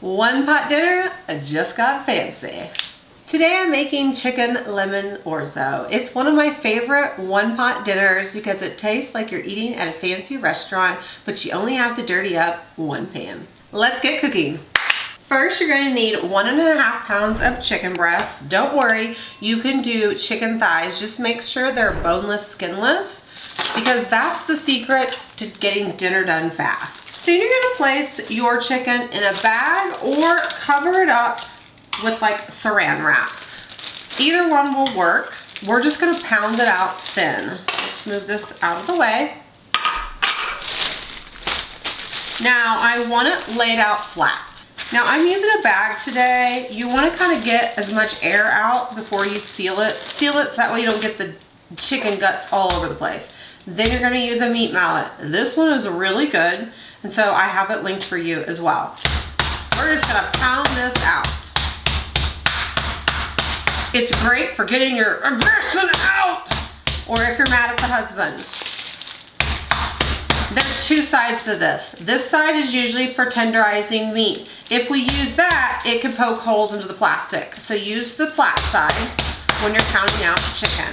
One pot dinner just got fancy. Today I'm making chicken lemon orzo. It's one of my favorite one pot dinners because it tastes like you're eating at a fancy restaurant, but you only have to dirty up one pan. Let's get cooking. First, you're going to need 1.5 pounds of chicken breasts. Don't worry, you can do chicken thighs. Just make sure they're boneless, skinless, because that's the secret to getting dinner done fast. Then you're going to place your chicken in a bag or cover it up with like saran wrap. Either one will work. We're just going to pound it out thin. Let's move this out of the way. Now I want it laid out flat. Now I'm using a bag today. You want to kind of get as much air out before you seal it. Seal it so that way you don't get the chicken guts all over the place. Then you're going to use a meat mallet. This one is really good, and so I have it linked for you as well. We're just going to pound this out. It's great for getting your aggression out, or if you're mad at the husband. There's two sides to this. This side is usually for tenderizing meat. If we use that, it could poke holes into the plastic. So use the flat side when you're pounding out the chicken.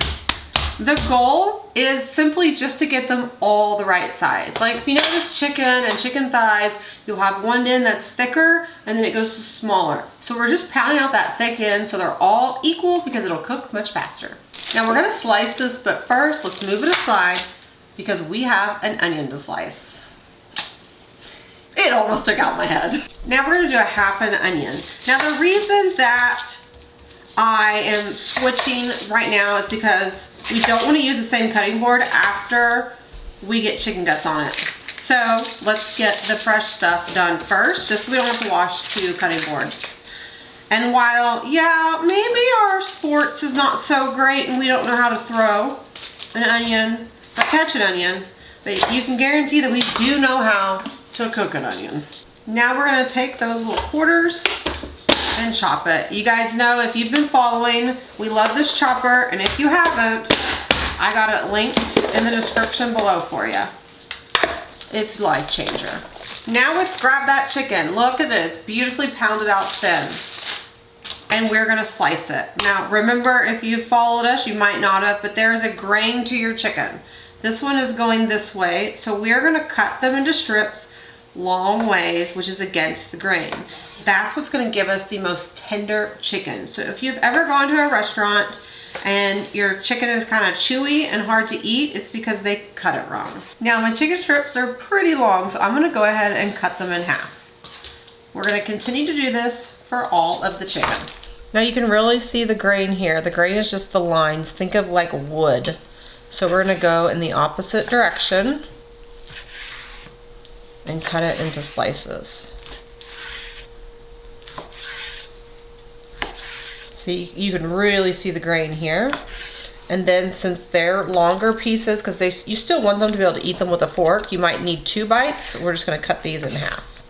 The goal is simply just to get them all the right size. Like if you notice chicken and chicken thighs, you'll have one end that's thicker and then it goes to smaller. So we're just pounding out that thick end so they're all equal because it'll cook much faster. Now we're gonna slice this, but first let's move it aside because we have an onion to slice. It almost took out my head. Now we're gonna do a half an onion. Now the reason that I am switching right now is because we don't want to use the same cutting board after we get chicken guts on it. So let's get the fresh stuff done first, just so we don't have to wash two cutting boards. And while, yeah, maybe our sports is not so great and we don't know how to throw an onion or catch an onion, but you can guarantee that we do know how to cook an onion. Now we're going to take those little quarters and chop it. You guys know, if you've been following, we love this chopper, and if you haven't, I got it linked in the description below for you. It's life changer. Now let's grab that chicken. Look at it, it's beautifully pounded out thin. And we're gonna slice it. Now remember, if you've followed us, you might not have, but there is a grain to your chicken. This one is going this way, so we're gonna cut them into strips long ways, which is against the grain. That's what's going to give us the most tender chicken. So if you've ever gone to a restaurant and your chicken is kind of chewy and hard to eat, it's because they cut it wrong. Now my chicken strips are pretty long, so I'm going to go ahead and cut them in half. We're going to continue to do this for all of the chicken. Now you can really see the grain here. The grain is just the lines. Think of like wood. So we're going to go in the opposite direction and cut it into slices. See, you can really see the grain here. And then since they're longer pieces, because you still want them to be able to eat them with a fork, you might need 2 bites. We're just going to cut these in half.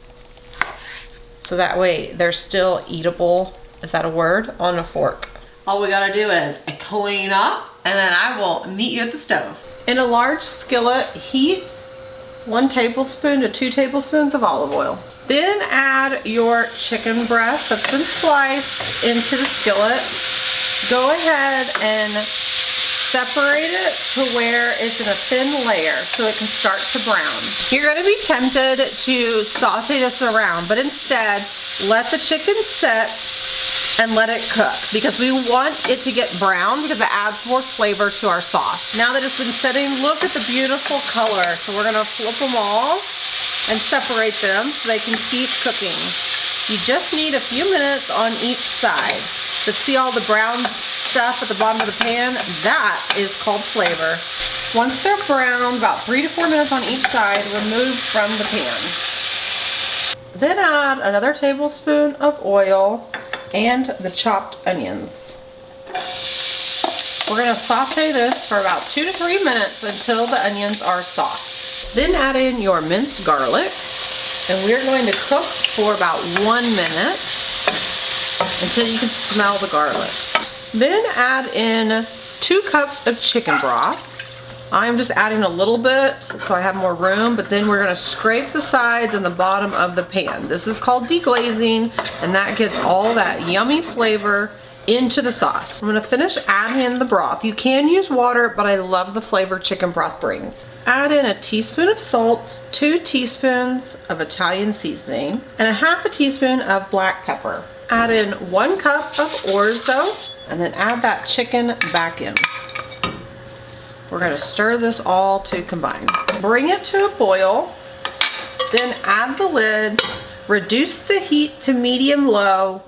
So that way they're still eatable, is that a word, on a fork. All we got to do is clean up, and then I will meet you at the stove. In a large skillet, heat 1 tablespoon to 2 tablespoons of olive oil. Then add your chicken breast that's been sliced into the skillet. Go ahead and separate it to where it's in a thin layer so it can start to brown. You're going to be tempted to saute this around, but instead let the chicken sit and let it cook, because we want it to get brown because it adds more flavor to our sauce. Now that it's been sitting, look at the beautiful color. So we're going to flip them all and separate them so they can keep cooking. You just need a few minutes on each side. But see all the brown stuff at the bottom of the pan? That is called flavor. Once they're brown, about 3 to 4 minutes on each side, remove from the pan. Then add another tablespoon of oil and the chopped onions. We're going to saute this for about 2 to 3 minutes until the onions are soft. Then add in your minced garlic, and we're going to cook for about 1 minute until you can smell the garlic. Then add in 2 cups of chicken broth. I'm just adding a little bit so I have more room, but then we're gonna scrape the sides and the bottom of the pan. This is called deglazing, and that gets all that yummy flavor into the sauce. I'm gonna finish adding in the broth. You can use water, but I love the flavor chicken broth brings. Add in a teaspoon of salt, 2 teaspoons of Italian seasoning, and a half a teaspoon of black pepper. Add in 1 cup of orzo, and then add that chicken back in. We're gonna stir this all to combine. Bring it to a boil, then add the lid, reduce the heat to medium-low,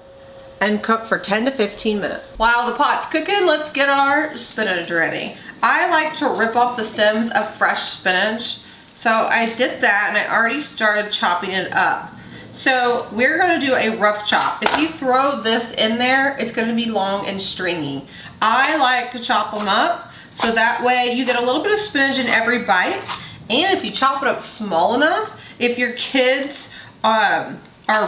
and cook for 10 to 15 minutes. While the pot's cooking, let's get our spinach ready. I like to rip off the stems of fresh spinach. So I did that and I already started chopping it up. So we're gonna do a rough chop. If you throw this in there, it's gonna be long and stringy. I like to chop them up so that way you get a little bit of spinach in every bite. And if you chop it up small enough, if your kids are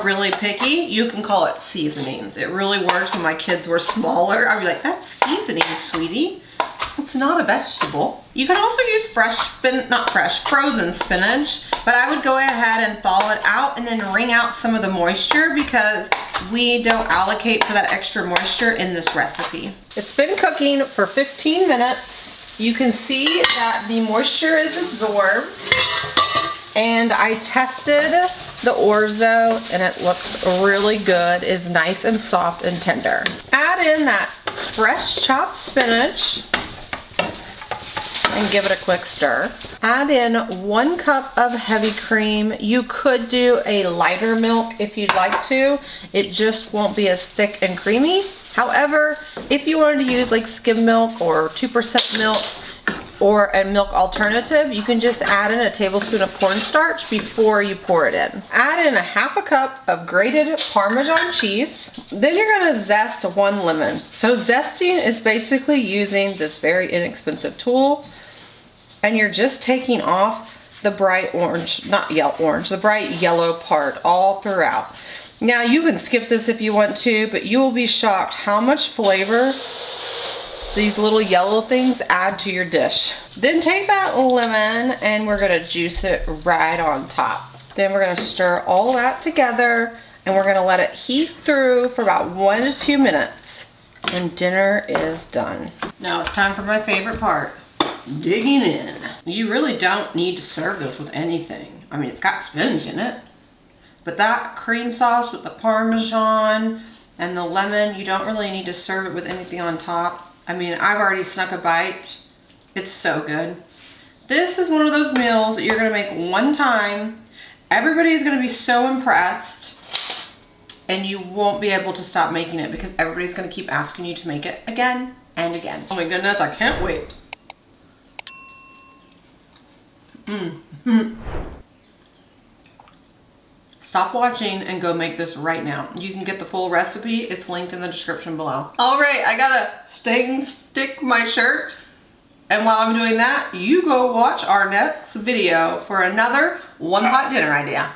really picky, you can call it seasonings. It really works when my kids were smaller. I'd be like, that's seasoning, sweetie. It's not a vegetable. You can also use frozen spinach, but I would go ahead and thaw it out and then wring out some of the moisture because we don't allocate for that extra moisture in this recipe. It's been cooking for 15 minutes. You can see that the moisture is absorbed, and I tested the orzo and it looks really good. It's nice and soft and tender. Add in that fresh chopped spinach and give it a quick stir. Add in 1 cup of heavy cream. You could do a lighter milk if you'd like to. It just won't be as thick and creamy. However, if you wanted to use like skim milk or 2% milk or a milk alternative, you can just add in a tablespoon of cornstarch before you pour it in. Add in a half a cup of grated Parmesan cheese. Then you're gonna zest 1 lemon. So zesting is basically using this very inexpensive tool, and you're just taking off the bright orange, not yellow orange, the bright yellow part all throughout. Now you can skip this if you want to, but you will be shocked how much flavor these little yellow things add to your dish. Then take that lemon and we're gonna juice it right on top. Then we're gonna stir all that together and we're gonna let it heat through for about 1 to 2 minutes. And dinner is done. Now it's time for my favorite part, digging in. You really don't need to serve this with anything. I mean, it's got spinach in it, but that cream sauce with the Parmesan and the lemon, you don't really need to serve it with anything on top. I mean, I've already snuck a bite. It's so good. This is one of those meals that you're gonna make one time. Everybody is gonna be so impressed and you won't be able to stop making it because everybody's gonna keep asking you to make it again and again. Oh my goodness, I can't wait. Stop watching and go make this right now. You can get the full recipe. It's linked in the description below. All right, I gotta stick my shirt. And while I'm doing that, you go watch our next video for another one pot dinner idea.